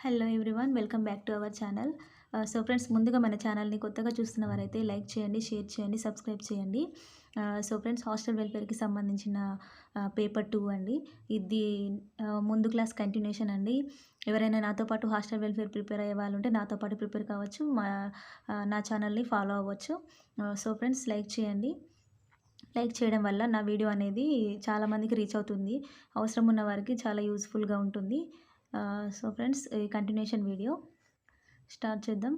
Hello everyone, welcome back to our channel. So friends, ముందుగా మన ఛానల్ని కొత్తగా చూస్తున్న వారైతే లైక్ చేయండి, షేర్ చేయండి, సబ్స్క్రైబ్ చేయండి. సో ఫ్రెండ్స్, హాస్టల్ వెల్ఫేర్కి సంబంధించిన పేపర్ 2 అండి. ఇది ముందు క్లాస్ కంటిన్యూషన్ అండి. ఎవరైనా నాతో పాటు హాస్టల్ వెల్ఫేర్ ప్రిపేర్ అయ్యే వాళ్ళు ఉంటే నాతో పాటు ప్రిపేర్ కావచ్చు, నా ఛానల్ని ఫాలో అవ్వచ్చు. సో ఫ్రెండ్స్, లైక్ చేయండి. లైక్ చేయడం వల్ల నా వీడియో అనేది చాలామందికి రీచ్ అవుతుంది. అవసరం ఉన్న వారికి చాలా యూస్ఫుల్గా ఉంటుంది. సో ఫ్రెండ్స్, ఈ కంటిన్యూషన్ వీడియో స్టార్ట్ చేద్దాం.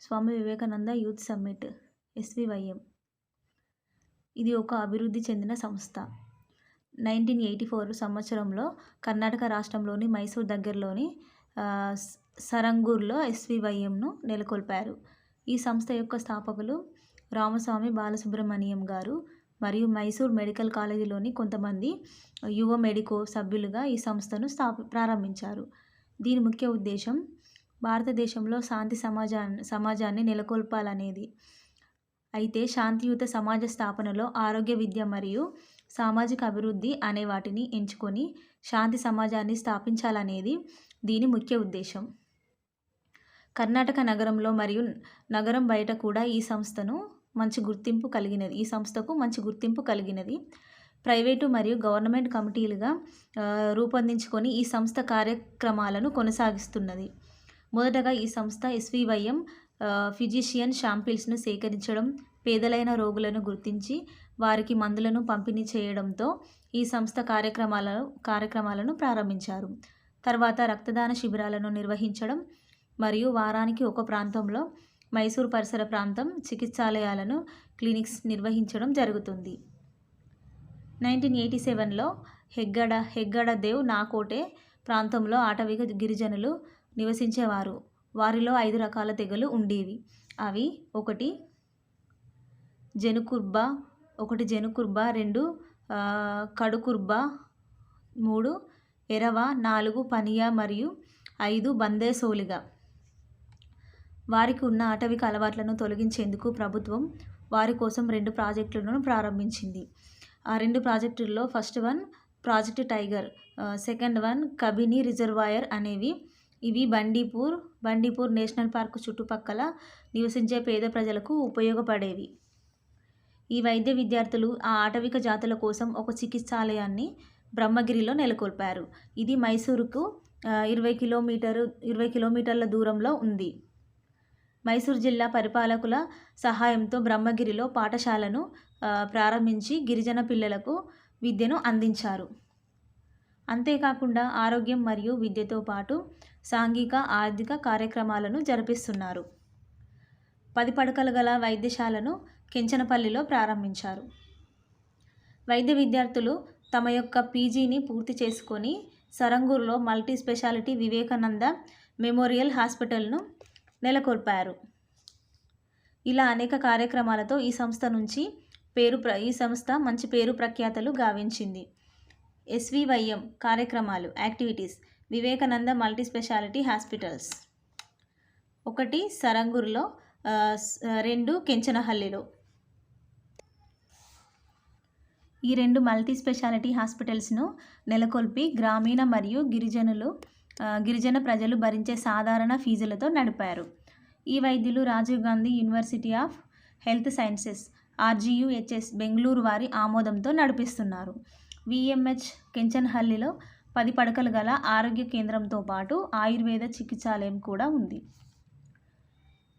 Swami Vivekananda youth summit SVYM ఇది ఒక అభివృద్ధి చెందిన సంస్థ. 1984 సంవత్సరంలో కర్ణాటక రాష్ట్రంలోని మైసూర్ దగ్గరలోని సరంగూర్లో SVYMను నెలకొల్పారు. ఈ సంస్థ యొక్క స్థాపకులు రామస్వామి బాలసుబ్రమణియం గారు మరియు మైసూర్ మెడికల్ కాలేజీలోని కొంతమంది యువ మెడికో సభ్యులుగా ఈ సంస్థను ప్రారంభించారు. దీని ముఖ్య ఉద్దేశం భారతదేశంలో శాంతి సమాజాన్ని నెలకొల్పాలనేది. అయితే శాంతియుత సమాజ స్థాపనలో ఆరోగ్య విద్య మరియు సామాజిక అభివృద్ధి అనే వాటిని ఎంచుకొని శాంతి సమాజాన్ని స్థాపించాలనేది దీని ముఖ్య ఉద్దేశం. కర్ణాటక నగరంలో మరియు నగరం బయట కూడా ఈ సంస్థకు మంచి గుర్తింపు కలిగినది. ప్రైవేటు మరియు గవర్నమెంట్ కమిటీలుగా రూపొందించుకొని ఈ సంస్థ కార్యక్రమాలను కొనసాగిస్తున్నది. మొదటగా ఈ సంస్థ SVYM ఫిజిషియన్ శాంపిల్స్ను సేకరించడం, పేదలైన రోగులను గుర్తించి వారికి మందులను పంపిణీ చేయడంతో ఈ సంస్థ కార్యక్రమాలను ప్రారంభించారు. తర్వాత రక్తదాన శిబిరాలను నిర్వహించడం మరియు వారానికి ఒక ప్రాంతంలో మైసూర్ పరిసర ప్రాంతం చికిత్సాలయాలను క్లినిక్స్ నిర్వహించడం జరుగుతుంది. 1987లో హెగ్గడ దేవ్ నాకోటే ప్రాంతంలో ఆటవిక గిరిజనులు నివసించేవారు. వారిలో 5 రకాల తెగలు ఉండేవి. అవి 1 జెనుకుర్బా, 2 కడుకుర్బా, 3 ఎరవ, 4 పనియా మరియు 5 బందేసోలిగా. వారికి ఉన్న ఆటవిక అలవాట్లను తొలగించేందుకు ప్రభుత్వం వారి కోసం 2 ప్రాజెక్టులను ప్రారంభించింది. ఆ 2 ప్రాజెక్టుల్లో first one project tiger, second one Kabini reservoir అనేవి. ఇవి బండీపూర్ నేషనల్ పార్క్ చుట్టుపక్కల నివసించే పేద ప్రజలకు ఉపయోగపడేవి. ఈ వైద్య విద్యార్థులు ఆ ఆటవిక జాతుల కోసం ఒక చికిత్సాలయాన్ని బ్రహ్మగిరిలో నెలకొల్పారు. ఇది మైసూరుకు 20 కిలోమీటర్ల దూరంలో ఉంది. మైసూరు జిల్లా పరిపాలకుల సహాయంతో బ్రహ్మగిరిలో పాఠశాలను ప్రారంభించి గిరిజన పిల్లలకు విద్యను అందించారు. అంతేకాకుండా ఆరోగ్యం మరియు విద్యతో పాటు సాంఘిక, ఆర్థిక కార్యక్రమాలను జరిపిస్తున్నారు. 10 పడకలు గల వైద్యశాలను కెంచనపల్లిలో ప్రారంభించారు. వైద్య విద్యార్థులు తమ యొక్క PGని పూర్తి చేసుకొని సరంగూర్లో మల్టీ స్పెషాలిటీ వివేకానంద మెమోరియల్ హాస్పిటల్ను నెలకొల్పారు. ఇలా అనేక కార్యక్రమాలతో ఈ సంస్థ మంచి పేరు ప్రఖ్యాతలు గావించింది. SVYM కార్యక్రమాలు activities: Vivekananda multi speciality hospitals 1 సరంగూర్లో, 2 కెంచనహల్లిలో. ఈ 2 మల్టీ స్పెషాలిటీ హాస్పిటల్స్ను నెలకొల్పి గ్రామీణ మరియు గిరిజన ప్రజలు భరించే సాధారణ ఫీజులతో నడిపారు. ఈ వైద్యులు Rajiv Gandhi university of health sciences RGUHS Bengaluru వారి ఆమోదంతో నడిపిస్తున్నారు. VMH కెంచనహల్లిలో 10 పడకలు గల ఆరోగ్య కేంద్రంతో పాటు ఆయుర్వేద చికిత్సాలయం కూడా ఉంది.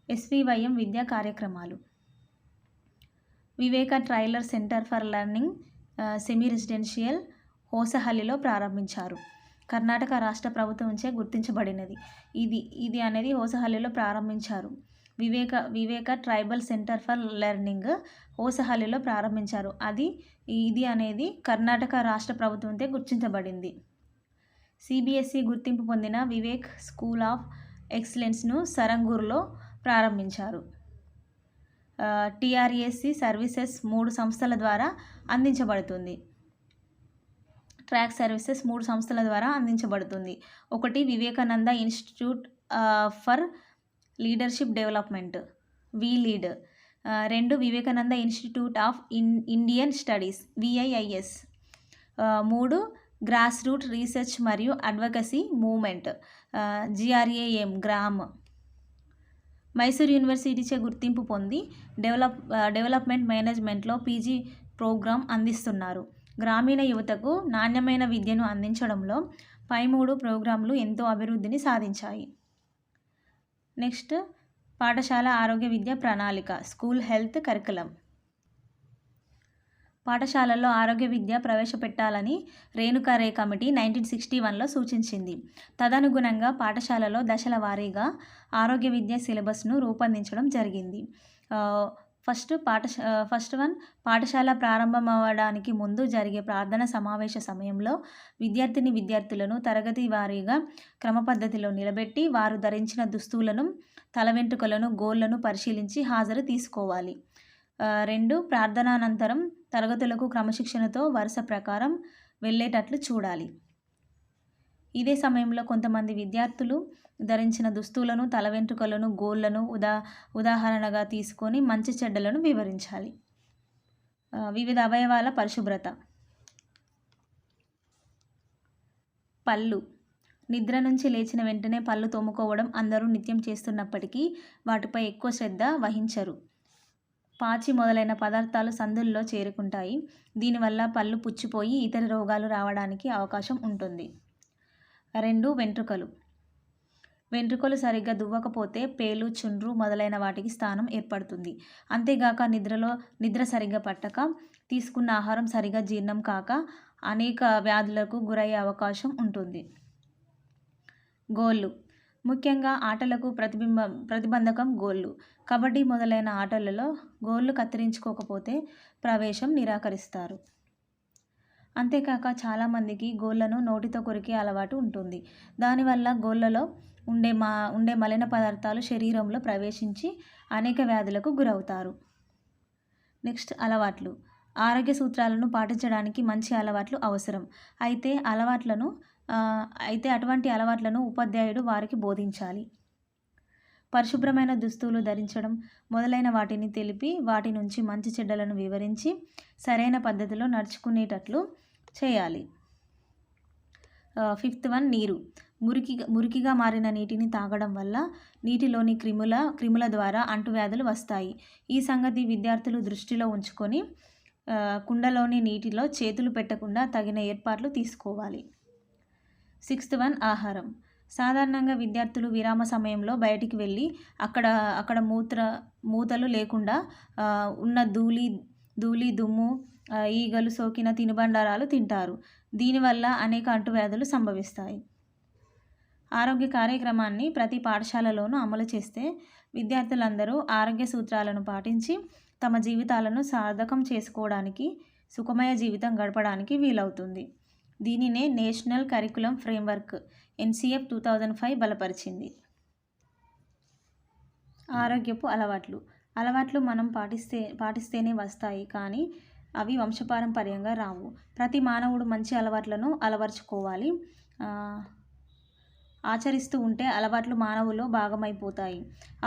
SVYM విద్యా కార్యక్రమాలు: Viveka tribal centre for learning semi residential హోసహల్లిలో ప్రారంభించారు. కర్ణాటక రాష్ట్ర ప్రభుత్వంచే గుర్తించబడినది. ఇది అనేది హోసహల్లిలో ప్రారంభించారు. Viveka tribal centre for learning హోసహల్లిలో ప్రారంభించారు. ఇది అనేది కర్ణాటక రాష్ట్ర ప్రభుత్వంతో గుర్తించబడింది. CBSE గుర్తింపు పొందిన వివేక్ స్కూల్ ఆఫ్ ఎక్సలెన్స్ను సరంగూర్లో ప్రారంభించారు. TRAC సర్వీసెస్ 3 సంస్థల ద్వారా అందించబడుతుంది. ట్రాక్ సర్వీసెస్ 3 సంస్థల ద్వారా అందించబడుతుంది. 1 Vivekananda institute for leadership development VLEAD, 2 Vivekananda institute of Indian studies VIIS, 3 grass root research మరియు advocacy movement GRAM GRAM. Mysore యూనివర్సిటీచే గుర్తింపు పొంది డెవలప్మెంట్ మేనేజ్మెంట్లో PG ప్రోగ్రాం అందిస్తున్నారు. గ్రామీణ యువతకు నాణ్యమైన విద్యను అందించడంలో పై 3 ప్రోగ్రాంలు ఎంతో అభివృద్ధిని సాధించాయి. నెక్స్ట్ పాఠశాల ఆరోగ్య విద్య ప్రణాళిక స్కూల్ హెల్త్ కరికులం. పాఠశాలల్లో ఆరోగ్య విద్య ప్రవేశపెట్టాలని రేణుకా రే కమిటీ 1961లో సూచించింది. తదనుగుణంగా పాఠశాలలో దశల వారీగా ఆరోగ్య విద్య సిలబస్ను రూపొందించడం జరిగింది. ఫస్ట్ వన్ పాఠశాల ప్రారంభమవడానికి ముందు జరిగే ప్రార్థన సమావేశ సమయంలో విద్యార్థులను తరగతి వారీగా క్రమ పద్ధతిలో నిలబెట్టి వారు ధరించిన దుస్తులను, తల వెంట్రుకలను, గోళ్లను పరిశీలించి హాజరు తీసుకోవాలి. 2 ప్రార్థనానంతరం తరగతులకు క్రమశిక్షణతో వరుస ప్రకారం వెళ్ళేటట్లు చూడాలి. ఇదే సమయంలో కొంతమంది విద్యార్థులు ధరించిన దుస్తులను, తల వెంట్రుకలను, గోళ్లను ఉదాహరణగా తీసుకొని మంచి చెడ్డలను వివరించాలి. వివిధ అవయవాల పరిశుభ్రత. పళ్ళు. నిద్ర నుంచి లేచిన వెంటనే పళ్ళు తోముకోవడం అందరూ నిత్యం చేస్తున్నప్పటికీ వాటిపై ఎక్కువ శ్రద్ధ వహించరు. పాచి మొదలైన పదార్థాలు సందుల్లో చేరుకుంటాయి. దీనివల్ల పళ్ళు పుచ్చిపోయి ఇతర రోగాలు రావడానికి అవకాశం ఉంటుంది. 2 వెంట్రుకలు. వెంట్రుకలు సరిగ్గా దువ్వకపోతే పేలు, చుండ్రు మొదలైన వాటికి స్థానం ఏర్పడుతుంది. అంతేగాక నిద్ర సరిగ్గా పట్టక, తీసుకున్న ఆహారం సరిగ్గా జీర్ణం కాక అనేక వ్యాధులకు గురయ్యే అవకాశం ఉంటుంది. గోళ్ళు. ముఖ్యంగా ఆటలకు ప్రతిబంధకం గోళ్ళు. కబడ్డీ మొదలైన ఆటలలో గోళ్ళు కత్తిరించుకోకపోతే ప్రవేశం నిరాకరిస్తారు. అంతేకాక చాలామందికి గోళ్లను నోటితో కొరికే అలవాటు ఉంటుంది. దానివల్ల గోళ్లలో ఉండే మలిన పదార్థాలు శరీరంలో ప్రవేశించి అనేక వ్యాధులకు గురవుతారు. నెక్స్ట్ అలవాట్లు. ఆరోగ్య సూత్రాలను పాటించడానికి మంచి అలవాట్లు అవసరం. అయితే అటువంటి అలవాట్లను ఉపాధ్యాయుడు వారికి బోధించాలి. పరిశుభ్రమైన దుస్తులు ధరించడం మొదలైన వాటిని తెలిపి వాటి నుంచి మంచి చెడ్డలను వివరించి సరైన పద్ధతిలో నడుచుకునేటట్లు చేయాలి. 5th వన్ నీరు. మురికిగా మారిన నీటిని తాగడం వల్ల నీటిలోని క్రిముల ద్వారా అంటువ్యాధులు వస్తాయి. ఈ సంగతి విద్యార్థులు దృష్టిలో ఉంచుకొని కుండలోని నీటిలో చేతులు పెట్టకుండా తగిన ఏర్పాట్లు తీసుకోవాలి. 6th వన్ ఆహారం. సాధారణంగా విద్యార్థులు విరామ సమయంలో బయటికి వెళ్ళి అక్కడ మూతలు లేకుండా ఉన్న ధూళి, దుమ్ము, ఈగలు సోకిన తినుబండారాలు తింటారు. దీనివల్ల అనేక అంటువ్యాధులు సంభవిస్తాయి. ఆరోగ్య కార్యక్రమాన్ని ప్రతి పాఠశాలలోనూ అమలు చేస్తే విద్యార్థులందరూ ఆరోగ్య సూత్రాలను పాటించి తమ జీవితాలను సార్థకం చేసుకోవడానికి, సుఖమయ జీవితం గడపడానికి వీలవుతుంది. దీనినే నేషనల్ కరికులం ఫ్రేమ్వర్క్ NCF 2005 బలపరిచింది. ఆరోగ్యపు అలవాట్లు మనం పాటిస్తేనే వస్తాయి, కానీ అవి వంశపారంపర్యంగా రావు. ప్రతి మానవుడు మంచి అలవాట్లను అలవర్చుకోవాలి. ఆచరిస్తూ ఉంటే అలవాట్లు మానవులో భాగమైపోతాయి.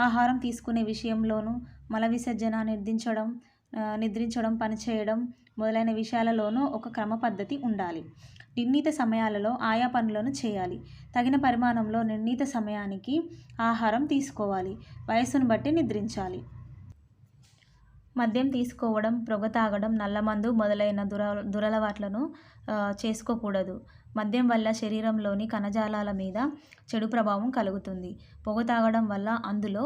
ఆహారం తీసుకునే విషయంలోనూ, మల విసర్జన, నిద్రించడం, పనిచేయడం మొదలైన విషయాలలోనూ ఒక క్రమ పద్ధతి ఉండాలి. నిర్ణీత సమయాలలో ఆయా పనులను చేయాలి. తగిన పరిమాణంలో నిర్ణీత సమయానికి ఆహారం తీసుకోవాలి. వయస్సును బట్టి నిద్రించాలి. మద్యం తీసుకోవడం, పొగ తాగడం, నల్లమందు మొదలైన దురలవాట్లను చేసుకోకూడదు. మద్యం వల్ల శరీరంలోని కణజాలాల మీద చెడు ప్రభావం కలుగుతుంది. పొగ తాగడం వల్ల అందులో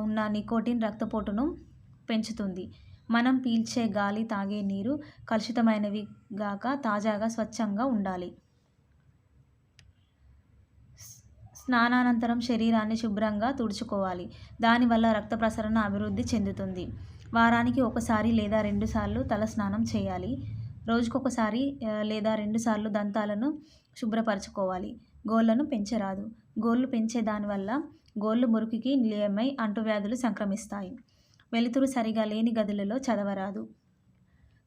ఉన్న నికోటిన్ రక్తపోటును పెంచుతుంది. మనం పీల్చే గాలి, తాగే నీరు కలుషితమైనవి గాక తాజాగా, స్వచ్ఛంగా ఉండాలి. స్నానానంతరం శరీరాన్ని శుభ్రంగా తుడుచుకోవాలి. దానివల్ల రక్త ప్రసరణ అభివృద్ధి చెందుతుంది. వారానికి 1 లేదా 2 సార్లు తల స్నానం చేయాలి. రోజుకొకసారి లేదా 2 సార్లు దంతాలను శుభ్రపరచుకోవాలి. గోళ్లను పెంచరాదు. గోళ్లు పెంచే దానివల్ల గోళ్లు మురికికి నిలయమై అంటువ్యాధులు సంక్రమిస్తాయి. వెలుతురు సరిగా లేని గదులలో చదవరాదు.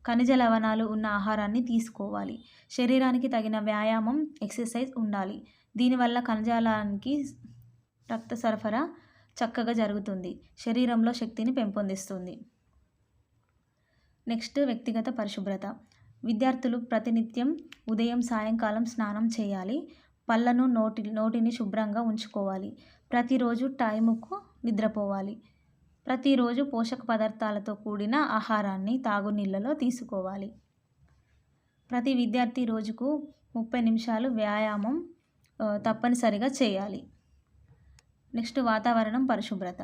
ఖనిజ లవణాలు ఉన్న ఆహారాన్ని తీసుకోవాలి. శరీరానికి తగిన వ్యాయామం, ఎక్సర్సైజ్ ఉండాలి. దీనివల్ల కణజాలానికి రక్త సరఫరా చక్కగా జరుగుతుంది. శరీరంలో శక్తిని పెంపొందిస్తుంది. నెక్స్ట్ వ్యక్తిగత పరిశుభ్రత. విద్యార్థులు ప్రతినిత్యం ఉదయం సాయంకాలం స్నానం చేయాలి. పళ్ళను నోటిని శుభ్రంగా ఉంచుకోవాలి. ప్రతిరోజు టైముకు నిద్రపోవాలి. ప్రతిరోజు పోషక పదార్థాలతో కూడిన ఆహారాన్ని తాగునీళ్ళలో తీసుకోవాలి. ప్రతి విద్యార్థి రోజుకు 30 నిమిషాలు వ్యాయామం తప్పనిసరిగా చేయాలి. నెక్స్ట్ వాతావరణం పరిశుభ్రత.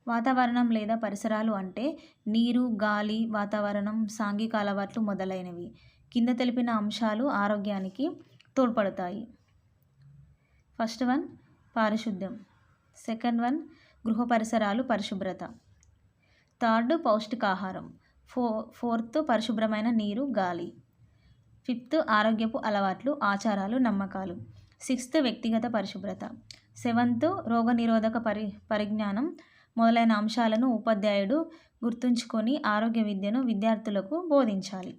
వాతావరణం లేదా పరిసరాలు అంటే నీరు, గాలి, వాతావరణం, సాంఘిక అలవాట్లు మొదలైనవి. కింద తెలిపిన అంశాలు ఆరోగ్యానికి తోడ్పడతాయి. ఫస్ట్ వన్ పారిశుద్ధ్యం. సెకండ్ వన్ గృహ పరిసరాలు పరిశుభ్రత. థర్డ్ పౌష్టికాహారం. ఫోర్త్ పరిశుభ్రమైన నీరు, గాలి. ఫిఫ్త్ ఆరోగ్యపు అలవాట్లు, ఆచారాలు, నమ్మకాలు. సిక్స్త్ వ్యక్తిగత పరిశుభ్రత. సెవెంత్ రోగనిరోధక పరిజ్ఞానం మొదలైన అంశాలను ఉపాధ్యాయుడు గుర్తుంచుకొని ఆరోగ్య విద్యను విద్యార్థులకు బోధించాలి.